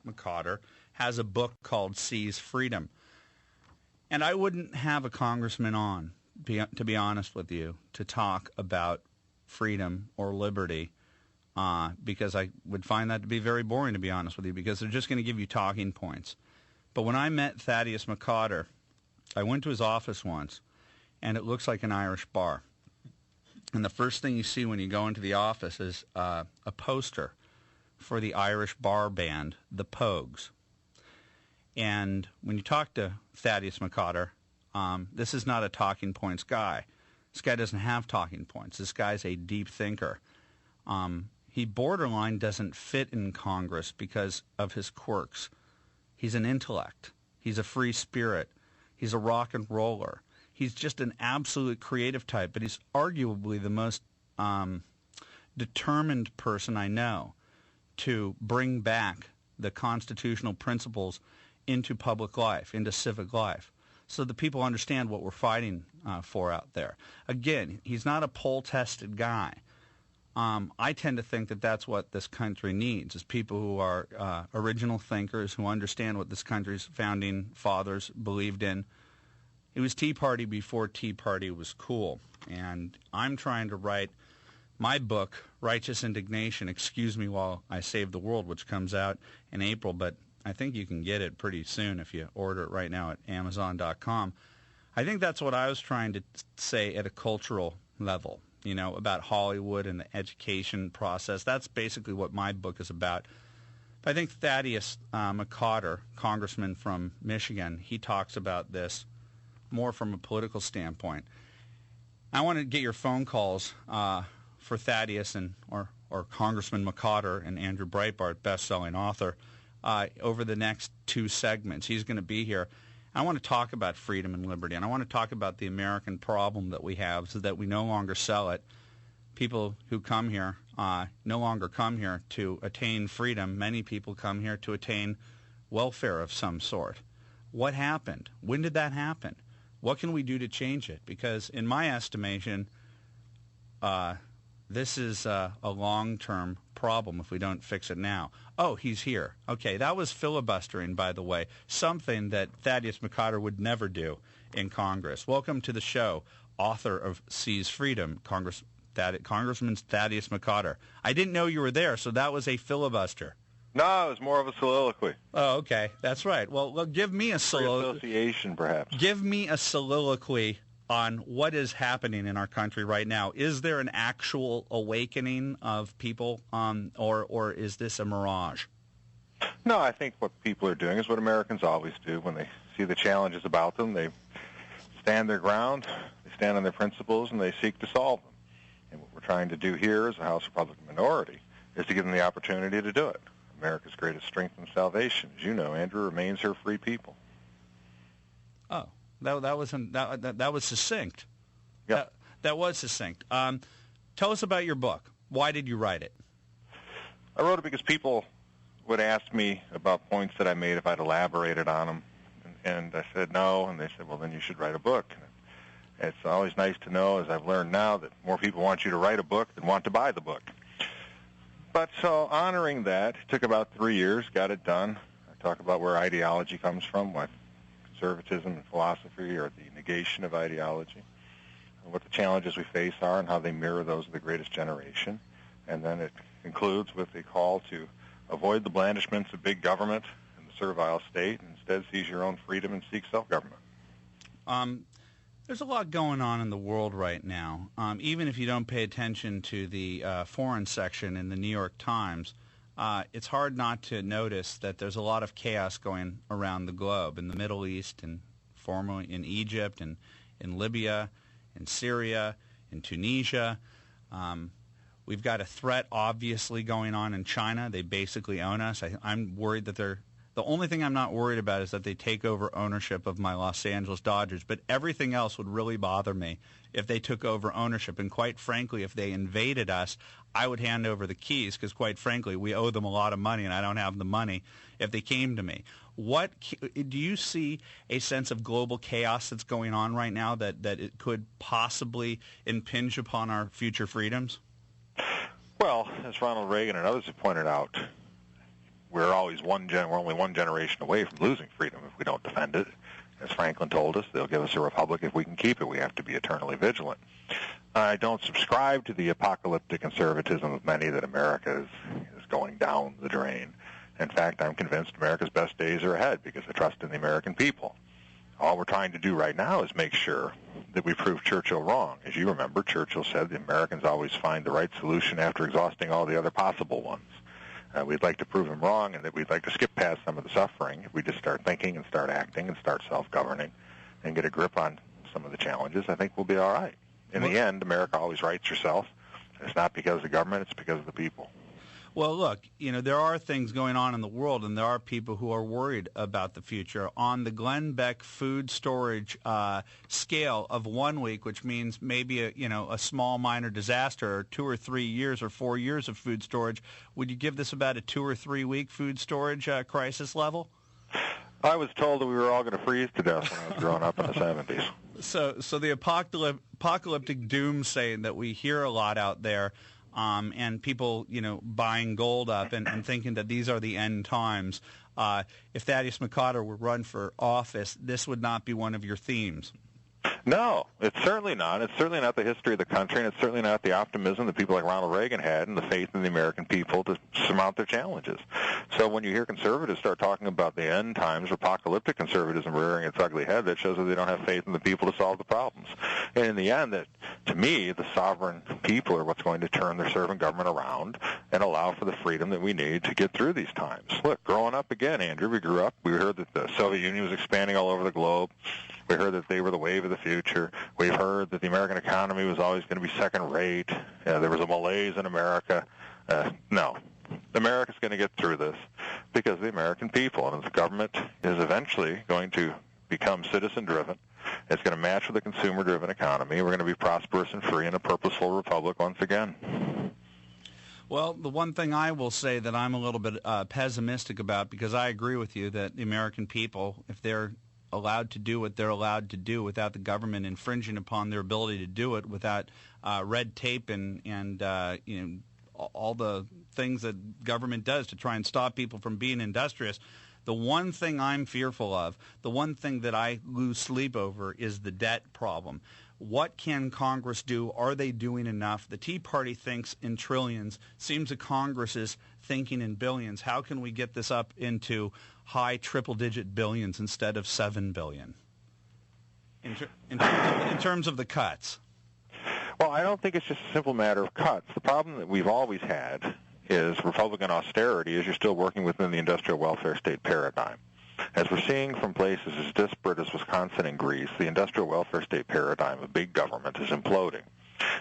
McCotter has a book called Seize Freedom. And I wouldn't have a congressman on, to be honest with you, to talk about freedom or liberty because I would find that to be very boring, to be honest with you, because they're just going to give you talking points. But when I met Thaddeus McCotter, I went to his office once, and it looks like an Irish bar. And the first thing you see when you go into the office is a poster for the Irish bar band, the Pogues. And when you talk to Thaddeus McCotter, this is not a talking points guy. This guy doesn't have talking points. This guy's a deep thinker. He borderline doesn't fit in Congress because of his quirks. He's an intellect. He's a free spirit. He's a rock and roller. He's just an absolute creative type, but he's arguably the most determined person I know to bring back the constitutional principles into public life, into civic life, so that people understand what we're fighting for out there. Again, he's not a poll-tested guy. I tend to think that that's what this country needs, is people who are original thinkers, who understand what this country's founding fathers believed in. It was Tea Party before Tea Party was cool, and I'm trying to write my book, Righteous Indignation, Excuse Me While I Save the World, which comes out in April, but I think you can get it pretty soon if you order it right now at Amazon.com. I think that's what I was trying to say at a cultural level, you know, about Hollywood and the education process. That's basically what my book is about. But I think Thaddeus McCotter, congressman from Michigan, he talks about this more from a political standpoint. I want to get your phone calls for Thaddeus or Congressman McCotter and Andrew Breitbart, best-selling author, over the next two segments. He's going to be here. I want to talk about freedom and liberty, and I want to talk about the American problem that we have so that we no longer sell it. People who come here no longer come here to attain freedom. Many people come here to attain welfare of some sort. What happened? When did that happen? What can we do to change it? Because in my estimation, this is a long-term problem if we don't fix it now. Oh, he's here. Okay, that was filibustering, by the way, something that Thaddeus McCotter would never do in Congress. Welcome to the show, author of Seize Freedom, Congressman Thaddeus McCotter. I didn't know you were there, so that was a filibuster. No, it was more of a soliloquy. Oh, okay, that's right. Well, give me a soliloquy. Association, perhaps. Give me a soliloquy on what is happening in our country right now. Is there an actual awakening of people, or is this a mirage? No, I think what people are doing is what Americans always do when they see the challenges about them. They stand their ground, they stand on their principles, and they seek to solve them. And what we're trying to do here as a House Republican minority is to give them the opportunity to do it. America's greatest strength and salvation, as you know, Andrew, remains her free people. Oh, that was succinct. Yep. That was succinct. Tell us about your book. Why did you write it? I wrote it because people would ask me about points that I made if I'd elaborated on them, and I said no, and they said, well, then you should write a book. And it's always nice to know, as I've learned now, that more people want you to write a book than want to buy the book. But so honoring that, it took about 3 years, got it done. I talk about where ideology comes from, what conservatism and philosophy are the negation of ideology, and what the challenges we face are and how they mirror those of the greatest generation. And then it concludes with a call to avoid the blandishments of big government and the servile state, and instead seize your own freedom and seek self-government. There's a lot going on in the world right now. Even if you don't pay attention to the foreign section in the New York Times, it's hard not to notice that there's a lot of chaos going around the globe, in the Middle East, and formerly in Egypt, and in Libya, in Syria, in Tunisia. We've got a threat, obviously, going on in China. They basically own us. I'm worried that the only thing I'm not worried about is that they take over ownership of my Los Angeles Dodgers, but everything else would really bother me if they took over ownership. And quite frankly, if they invaded us, I would hand over the keys because, quite frankly, we owe them a lot of money, and I don't have the money if they came to me. Do you see a sense of global chaos that's going on right now that it could possibly impinge upon our future freedoms? Well, as Ronald Reagan and others have pointed out, we're only one generation away from losing freedom if we don't defend it. As Franklin told us, they'll give us a republic if we can keep it. We have to be eternally vigilant. I don't subscribe to the apocalyptic conservatism of many that America is going down the drain. In fact, I'm convinced America's best days are ahead because I trust in the American people. All we're trying to do right now is make sure that we prove Churchill wrong. As you remember, Churchill said the Americans always find the right solution after exhausting all the other possible ones. We'd like to prove him wrong, and that we'd like to skip past some of the suffering if we just start thinking and start acting and start self-governing and get a grip on some of the challenges. I think we'll be all right. In the end, America always rights herself. It's not because of the government, it's because of the people. Well, look, there are things going on in the world, and there are people who are worried about the future. On the Glenn Beck food storage scale of 1 week, which means maybe a small minor disaster, or 2 or 3 years or 4 years of food storage, would you give this about a 2 or 3 week food storage crisis level? I was told that we were all going to freeze to death when I was growing up in the 70s. So the apocalyptic doomsaying that we hear a lot out there, and people, buying gold up and thinking that these are the end times. If Thaddeus McCotter were run for office, this would not be one of your themes. No, it's certainly not. It's certainly not the history of the country, and it's certainly not the optimism that people like Ronald Reagan had and the faith in the American people to surmount their challenges. So when you hear conservatives start talking about the end times, or apocalyptic conservatism rearing its ugly head, that shows that they don't have faith in the people to solve the problems. And in the end, that to me, the sovereign people are what's going to turn their servant government around and allow for the freedom that we need to get through these times. Look, growing up again, Andrew, we grew up, we heard that the Soviet Union was expanding all over the globe. We heard that they were the wave of the future. We've heard that the American economy was always going to be second rate. There was a malaise in America. No. America's going to get through this because of the American people, and the government is eventually going to become citizen-driven. It's going to match with a consumer-driven economy. We're going to be prosperous and free in a purposeful republic once again. Well, the one thing I will say that I'm a little bit pessimistic about, because I agree with you that the American people, if they're allowed to do what they're allowed to do without the government infringing upon their ability to do it, without red tape and all the things that government does to try and stop people from being industrious. The one thing I'm fearful of, the one thing that I lose sleep over, is the debt problem. What can Congress do? Are they doing enough? The Tea Party thinks in trillions. Seems that Congress is thinking in billions. How can we get this up into high triple-digit billions instead of $7 billion in terms of the cuts? Well, I don't think it's just a simple matter of cuts. The problem that we've always had is Republican austerity, is you're still working within the industrial welfare state paradigm. As we're seeing from places as disparate as Wisconsin and Greece, the industrial welfare state paradigm of big government is imploding.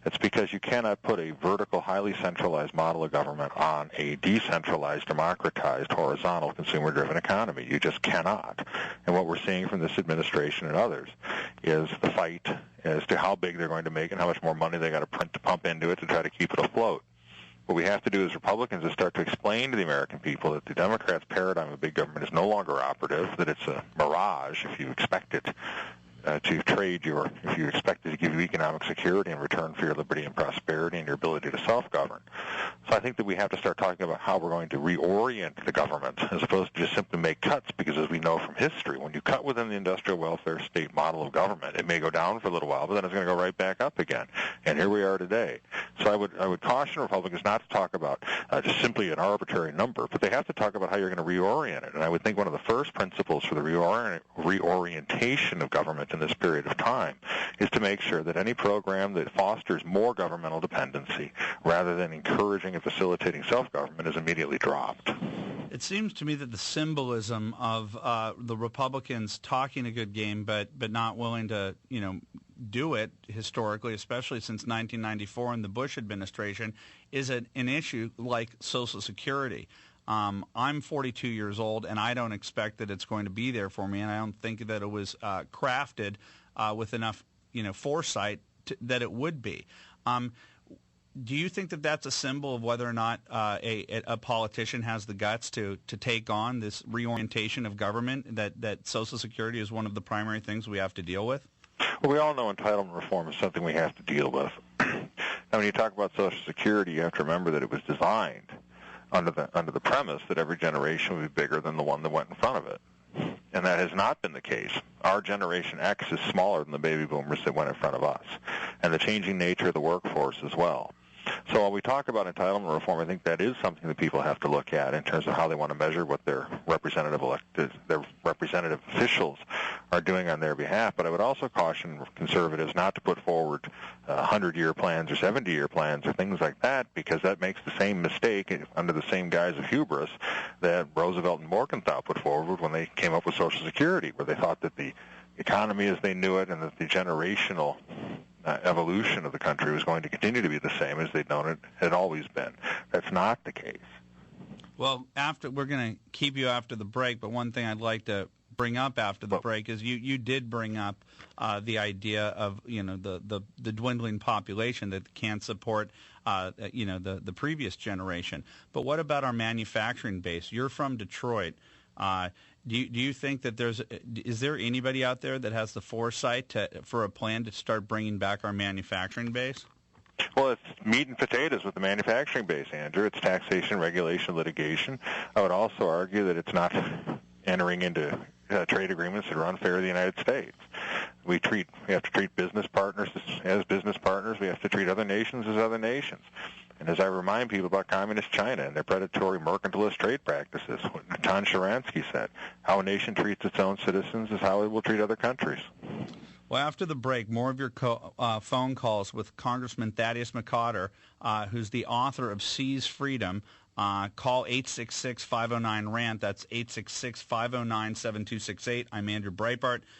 It's because you cannot put a vertical, highly centralized model of government on a decentralized, democratized, horizontal, consumer-driven economy. You just cannot. And what we're seeing from this administration and others is the fight as to how big they're going to make and how much more money they got to print to pump into it to try to keep it afloat. What we have to do as Republicans is start to explain to the American people that the Democrats' paradigm of big government is no longer operative, that it's a mirage if you expect it to trade if you expect it to give you economic security in return for your liberty and prosperity and your ability to self-govern. So I think that we have to start talking about how we're going to reorient the government as opposed to just simply make cuts, because as we know from history, when you cut within the industrial welfare state model of government, it may go down for a little while, but then it's going to go right back up again. And here we are today. So I would caution Republicans not to talk about just simply an arbitrary number, but they have to talk about how you're going to reorient it. And I would think one of the first principles for the reorientation of government in this period of time is to make sure that any program that fosters more governmental dependency rather than encouraging and facilitating self-government is immediately dropped. It seems to me that the symbolism of the Republicans talking a good game but not willing to, do it historically, especially since 1994 and the Bush administration, is an issue like Social Security. I'm 42 years old, and I don't expect that it's going to be there for me, and I don't think that it was crafted with enough, foresight that it would be. Do you think that that's a symbol of whether or not a politician has the guts to take on this reorientation of government, that Social Security is one of the primary things we have to deal with? Well, we all know entitlement reform is something we have to deal with. Now, when you talk about Social Security, you have to remember that it was designed under the premise that every generation would be bigger than the one that went in front of it. And that has not been the case. Our Generation X is smaller than the baby boomers that went in front of us, and the changing nature of the workforce as well. So while we talk about entitlement reform, I think that is something that people have to look at in terms of how they want to measure what their representative officials are doing on their behalf. But I would also caution conservatives not to put forward 100-year plans or 70-year plans or things like that, because that makes the same mistake under the same guise of hubris that Roosevelt and Morgenthau put forward when they came up with Social Security, where they thought that the economy as they knew it and that the generational evolution of the country was going to continue to be the same as they'd known it had always been. That's not the case. Well, we're going to keep you after the break, but one thing I'd like to bring up after the break is you did bring up the idea of the dwindling population that can't support the previous generation. But what about our manufacturing base? You're from Detroit. Do you think that is there anybody out there that has the foresight for a plan to start bringing back our manufacturing base? Well, it's meat and potatoes with the manufacturing base, Andrew. It's taxation, regulation, litigation. I would also argue that it's not entering into trade agreements that are unfair to the United States. We have to treat business partners as business partners. We have to treat other nations as other nations. And as I remind people about Communist China and their predatory mercantilist trade practices, what Natan Sharansky said, how a nation treats its own citizens is how it will treat other countries. Well, after the break, more of your phone calls with Congressman Thaddeus McCotter, who's the author of Seize Freedom. Call 866-509-RANT. That's 866-509-7268. I'm Andrew Breitbart.